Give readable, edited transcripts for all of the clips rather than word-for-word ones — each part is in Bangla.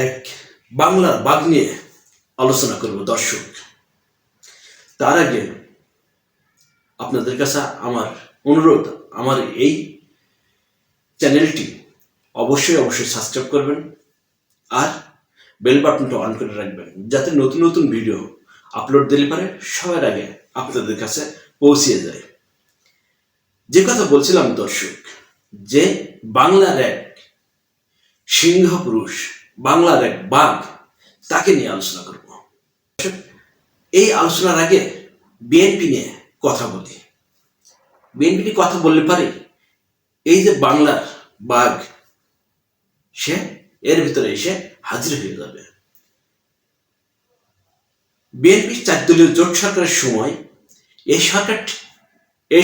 এক বাংলার বাঘ নিয়ে আলোচনা করব দর্শক। তার আগে আপনাদের কাছে আমার অনুরোধ, আমার এই চ্যানেলটি অবশ্যই সাবস্ক্রাইব করবেন আর বেল বাটনটা অন করে রাখবেন, যাতে নতুন নতুন ভিডিও আপলোড দিলে পারে সবার আগে আপনাদের কাছে পৌঁছে যায়। যে কথা বলছিলাম দর্শক, যে বাংলার এক সিংহ পুরুষ, বাংলার এক বাঘ, তাকে নিয়ে আলোচনা করব। এই আলোচনার আগে বিএনপি নিয়ে কথা বলি। বিএনপি নিয়ে কথা বললে পারে এই যে বাংলার বাঘ, সে এর ভিতরে এসে হাজির হয়ে যাবে। বিএনপি 4 দলীয় জোট সরকারের সময় এই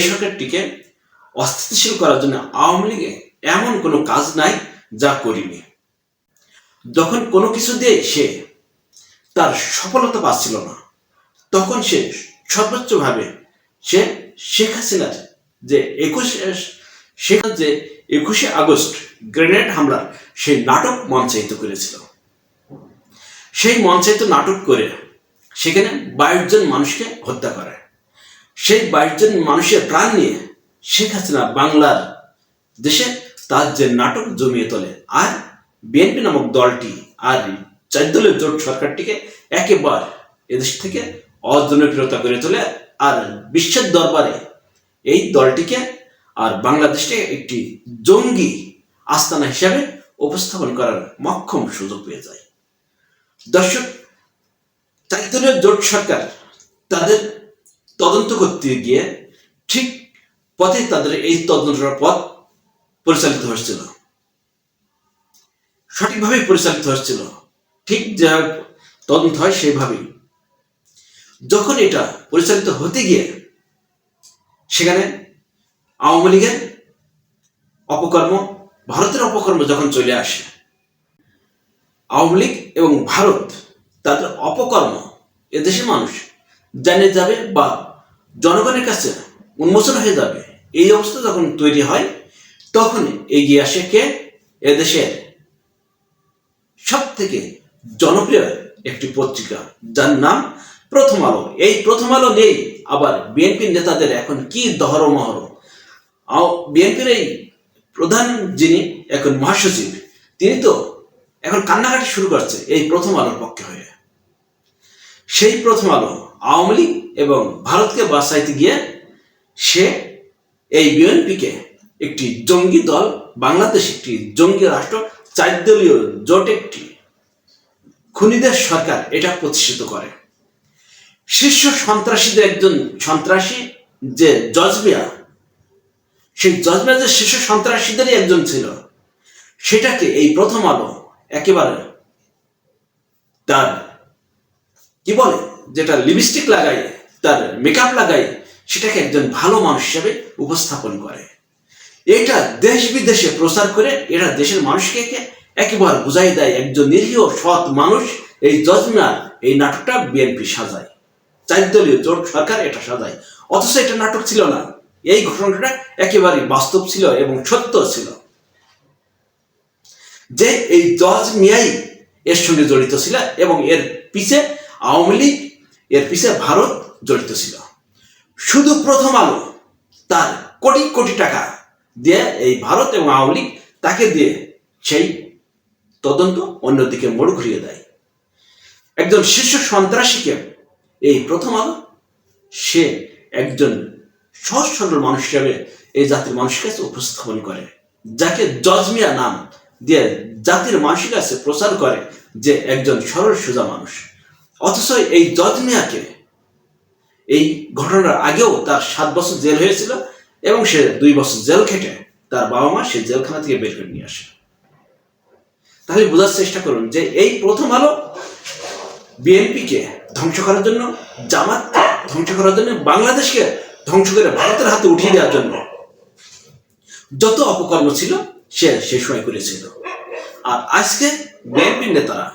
সরকারটিকে অস্থিতিশীল করার জন্য আওয়ামী লীগে এমন কোনো কাজ নাই যা করিনি। যখন কোনো কিছু দিয়ে সে তার সফলতা পাচ্ছিল না, তখন সে সর্বোচ্চভাবে সে শেখ হাসিনার যে 21শে আগস্ট গ্রেনেড হামলার সেই নাটক মঞ্চায়িত করেছিল। সেই মঞ্চায়িত নাটক করে সেখানে 22 জন মানুষকে হত্যা করে। সেই 22 জন মানুষের প্রাণ নিয়ে শেখ হাসিনা বাংলার দেশে তার যে নাটক জমিয়ে তোলে, আর বিএনপি নামক দলটি আর 4 দলীয় জোট সরকারটিকে একেবারে এদেশ থেকে অজনপ্রিয়তা করে তোলে, আর বিশ্বের দরবারে এই দলটিকে আর বাংলাদেশকে একটি জঙ্গি আস্তানা হিসাবে উপস্থাপন করার মক্ষম সুযোগ পেয়ে যায়। দর্শক, 4 দলীয় জোট সরকার তাদের তদন্ত করতে গিয়ে ঠিক পথে তাদের এই তদন্তের পথ পরিচালিত হচ্ছিল, সঠিকভাবে পরিচালিত হচ্ছিল, ঠিক যা তদন্ত হয় সেইভাবেই। যখন এটা পরিচালিত হতে গিয়ে সেখানে আওয়ামী লীগের অপকর্ম, ভারতের অপকর্ম যখন চলে আসে, আওয়ামী লীগ এবং ভারত তাদের অপকর্ম এদেশের মানুষ জানিয়ে যাবে বা জনগণের কাছে উন্মোচন হয়ে যাবে, এই অবস্থা যখন তৈরি হয়, তখন এগিয়ে আসে কে? এদেশের সব থেকে জনপ্রিয় একটি পত্রিকা, যার নাম প্রথম আলো। এই প্রথম আলো নেই আবার বিএনপির নেতাদের এখন কি দহরমহর। বিএনপির এই প্রধান যিনি এখন মহাসচিব, তিনি তো এখন কান্নাকাটি শুরু করছে এই প্রথম আলোর পক্ষে হয়ে। সেই প্রথম আলো আওয়ামী লীগ এবং ভারতকে বাঁচাইতে গিয়ে সে এই বিএনপিকে একটি জঙ্গি দল, বাংলাদেশ একটি জঙ্গি রাষ্ট্র, 4 দলীয় জোট একটি খুনিদের সরকার, এটা প্রতিষ্ঠিত করে। শীর্ষ সন্ত্রাসীদের একজন সন্ত্রাসী যে জজ মিয়া, সেই জজ মিয়া যে শীর্ষ সন্ত্রাসীদেরই একজন ছিল, সেটাকে এই প্রথম আলো একেবারে তার কি বলে, যেটা লিপস্টিক লাগাই, তার মেকআপ লাগাই, সেটাকে একজন ভালো মানুষ হিসেবে উপস্থাপন করে। এটা দেশ বিদেশে প্রচার করে এরা দেশের মানুষকে একেবারে বুঝাই দেয় একজন নিরীহ সৎ মানুষ। এই জজ মিয়া এই নাটকটা বিএনপি সাজায়, 4 দলীয় জোট সরকার এটা সাজায়, অথচ এটা নাটক ছিল না। এই ঘটনাটা একেবারে বাস্তব ছিল এবং সত্য ছিল, যে এই জজ মিয়াই এর সঙ্গে জড়িত ছিল এবং এর পিছে আওয়ামী লীগ, এর পিছে ভারত জড়িত ছিল। শুধু প্রথম আলো তার কোটি কোটি টাকা দিয়ে এই ভারত এবং আওয়ামী লীগ তাকে দিয়ে সেই তদন্ত অন্যদিকে মোড় ঘুরিয়ে দেয়। একজন শীর্ষ সন্ত্রাসীকে এই প্রথম আলো সে একজন সহজ সরল মানুষ হিসেবে এই জাতির মানুষের কাছে উপস্থাপন করে, যাকে জজ মিয়া নাম দিয়ে জাতির মানুষের কাছে প্রচার করে যে একজন সরল সোজা মানুষ। অথচ এই জজ মিয়াকে এই ঘটনার আগেও তার 7 বছর জেল হয়েছিল এবং সে 2 বছর জেল খেটে তার বাবা মা সে জেলখানা থেকে বের করে নিয়ে আসে। তাহলে বোঝার চেষ্টা করুন যে এই প্রথম আলো বিএনপিকে ধ্বংস করার জন্য, জামাতকে ধ্বংস করার জন্য, বাংলাদেশকে ধ্বংস করে ভারতের হাতে উঠিয়ে দেওয়ার জন্য যত অপকর্ম ছিল সে সময় করেছিল। আর আজকে বিএনপির নেতারা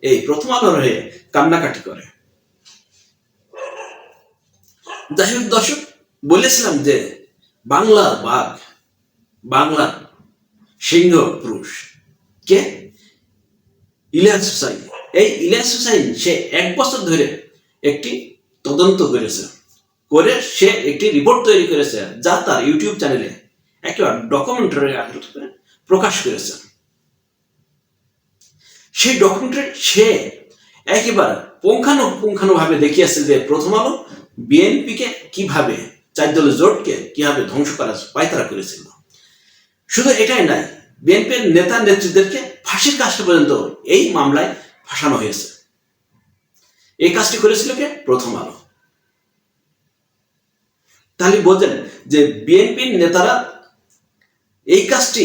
এই প্রথম আলোর হয়ে কান্নাকাটি করে। যাই হোক দর্শক, বলেছিলাম যে বাংলার বাঘ, বাংলার সিংহ পুরুষ কে? ইলিয়াস হুসাইন। এই ইলিয়াস হুসাইন সে 1 বছর ধরে একটি তদন্ত করেছে, করে সে একটি রিপোর্ট তৈরি করেছে, যা তার ইউটিউব চ্যানেলে একটা ডকুমেন্টারি প্রকাশ করেছে। সেই ডকুমেন্টারি সে একেবারে পুঙ্খানুপুঙ্খানুভাবে দেখিয়েছে যে প্রথম আলো বিএনপিকে কিভাবে, 4 দলের জোটকে কিভাবে ধ্বংস করার পায়তারা করেছিল। শুধু এটাই নয়, বিএনপির নেতা নেত্রীদেরকে ফাঁসির কাজটা পর্যন্ত এই মামলায় ফাঁসানো হয়েছে। এই কাজটি করেছিল কে? প্রথম আলো। তাহলে বোঝেন যে বিএনপির নেতারা এই কাজটি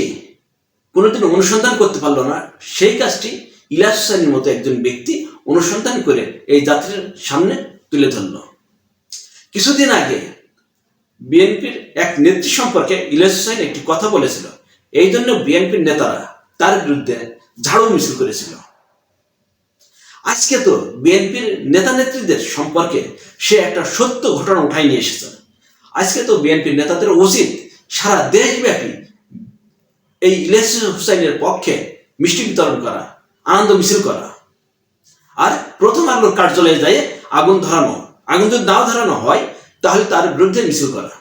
কোনোদিন অনুসন্ধান করতে পারলো না, সেই কাজটি ইলিয়াস হুসাইনের মতো একজন ব্যক্তি অনুসন্ধান করে এই জাতির সামনে তুলে ধরল। কিছুদিন আগে বিএনপির এক নেত্রী সম্পর্কে ইলিয়াস হুসাইন একটি কথা বলেছিল, এই জন্য বিএনপির নেতারা তার বিরুদ্ধে ঝাড়ু মিছিল করেছিল। আজকে তো বিএনপির নেতা নেত্রীদের সম্পর্কে সে একটা সত্য ঘটনা উঠাই নিয়ে এসেছে। আজকে তো বিএনপির নেতাদের উচিত সারা দেশব্যাপী এই ইলিয়াস হুসাইনের পক্ষে মিষ্টি বিতরণ করা, আনন্দ মিছিল করা, আর প্রথম আলোর কার্যালয়ে যাই আগুন ধরানো, আগুন যদি নাও ধরানো হয় তাহলে তার বিরুদ্ধে মিছিল করা।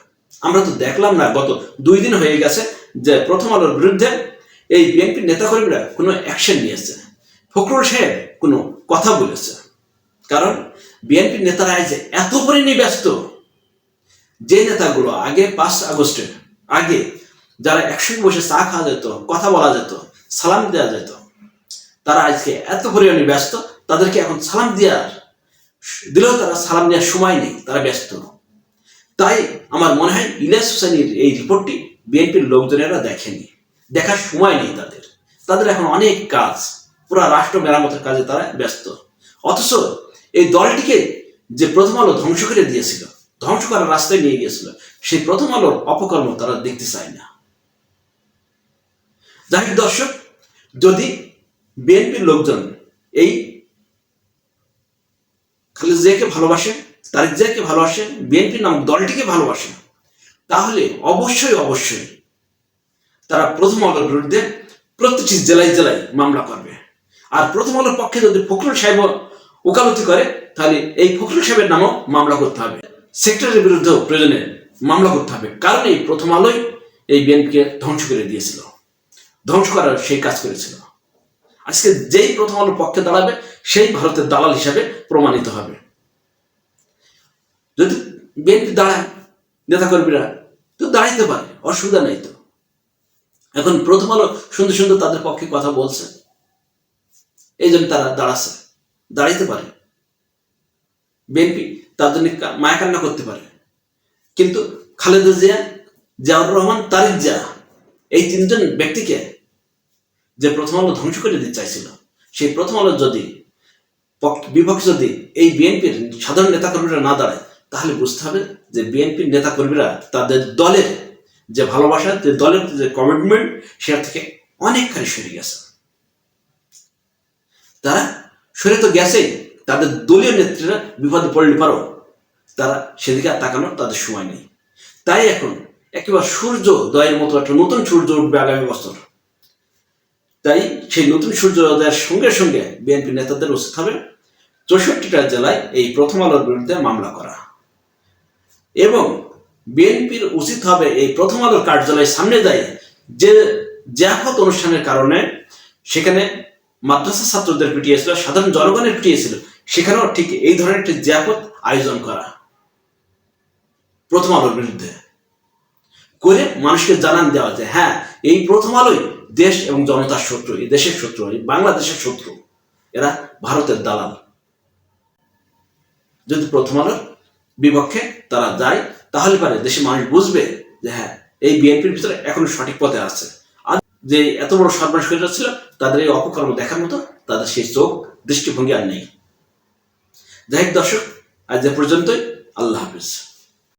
আমরা তো দেখলাম না, গত 2 দিন হয়ে গেছে যে প্রথম আলোর বিরুদ্ধে এই বিএনপির নেতাকর্মীরা কোনো অ্যাকশন নিয়েছে, ফখরুল সাহেব কোনো কথা বলেছে। কারণ বিএনপির নেতারা আজ এত পরিমাণে ব্যস্ত, যে নেতাগুলো আগে 5 আগস্টের আগে যারা একসঙ্গে বসে চা খাওয়া যেত, কথা বলা যেত, সালাম দেওয়া যেত, তারা আজকে এত পরিমাণে ব্যস্ত, তাদেরকে এখন সালাম দিলেও তারা সালাম নেওয়ার সময় নেই, তারা ব্যস্ত। তাই আমার মনে হয় ইলিয়াস হুসাইনের এই রিপোর্টটি বিএনপির লোকজনেরা দেখেনি, দেখার সময় নেই তাদের এখন অনেক কাজ, পুরো রাষ্ট্র মেরামতের কাজে তারা ব্যস্ত। অথচ এই দলটিকে যে প্রথম আলো ধ্বংস করে দিয়েছিল, ধ্বংস করার রাস্তায় নিয়ে গিয়েছিল, সেই প্রথম আলোর অপকর্ম তারা দেখতে চায় না। যাই হোক দর্শক, যদি বিএনপির লোকজন এই খালেদা জিয়াকে ভালোবাসে, তারেক জিয়াকে ভালোবাসে, বিএনপি নামক দলটিকে ভালোবাসে, তাহলে অবশ্যই তারা প্রথম আলোর বিরুদ্ধে প্রতিটি জেলায় জেলায় মামলা করবে। আর প্রথম আলোর পক্ষে যদি ফখরুল সাহেব ওকালতি করে, তাহলে এই ফখরুল সাহেবের নামও মামলা করতে হবে, সেক্রেটারির বিরুদ্ধেও প্রয়োজনে মামলা করতে হবে। কারণ এই প্রথম আলোই এই বিএনপিকে ধ্বংস করে দিয়েছিল, ধ্বংস করার সেই কাজ করেছিল। আজকে যেই প্রথম আলোর পক্ষে দাঁড়াবে সেই ভারতের দালাল হিসাবে প্রমাণিত হবে। যদি বিএনপি দাঁড়ায়, নেতাকর্মীরা তো দাঁড়াইতে পারে, অসুবিধা নেই তো। এখন প্রথম আলো সুন্দর সুন্দর তাদের পক্ষে কথা বলছে, এই জন্য তারা দাঁড়াইতে পারে। বিএনপি তার জন্য মায়া কান্না করতে পারে, কিন্তু খালেদা জিয়া, জিয়াউর রহমান, তারেক জিয়া, এই 3 জন ব্যক্তিকে যে প্রথম আলো ধ্বংস করে দিতে চাইছিল, সেই প্রথম আলো যদি বিপক্ষে যদি এই বিএনপির সাধারণ নেতাকর্মীরা না দাঁড়ায়, তাহলে বুঝতে হবে যে বিএনপির নেতাকর্মীরা তাদের দলের যে ভালোবাসা, যে দলের যে কমিটমেন্ট, সেটা থেকে অনেকখানি সরে গেছে। তারা সরে তো গেছেই, তাদের দলীয় নেত্রীরা বিপদে পড়লে পারো, তারা সেদিকে তাকানোর তাদের সময় নেই। তাই এখন একেবারে সূর্যোদয়ের মতো একটা নতুন সূর্য উঠবে আগামী বছর। তাই সেই নতুন সূর্যোদয়ের সঙ্গে সঙ্গে বিএনপি নেতাদের উচিত হবে 64টা জেলায় এই প্রথম আলোর বিরুদ্ধে মামলা করা, এবং বিএনপির উচিত হবে এই প্রথম আলোর কার্যালয়ের সামনে যায় যে জিয়াফত অনুষ্ঠানের কারণে সেখানে মাদ্রাসা ছাত্রদের পিটিয়েছিল, সাধারণ জনগণের পিটিয়েছিল, সেখানেও ঠিক এই ধরনের একটি জিয়াফত আয়োজন করা, প্রথম আলোর বিরুদ্ধে করে মানুষকে জানান দেওয়া যে হ্যাঁ, এই প্রথম আলোই দেশ এবং জনতার শত্রু, এই দেশের শত্রু, এই বাংলাদেশের শত্রু, এরা ভারতের দালাল। যদি প্রথম আলোর বিপক্ষে তারা যায়, তাহলে পারে দেশের মানুষ বুঝবে যে হ্যাঁ, এই বিএনপির ভিতরে এখনো সঠিক পথে আছে। আর যে এত বড় সর্বনাশ করে যাচ্ছিল, তাদের এই অপকর্ম দেখার মতো তাদের সেই চোখ, দৃষ্টিভঙ্গি আর নেই। যাই হোক দর্শক, আজ এ পর্যন্তই। আল্লাহ হাফিজ।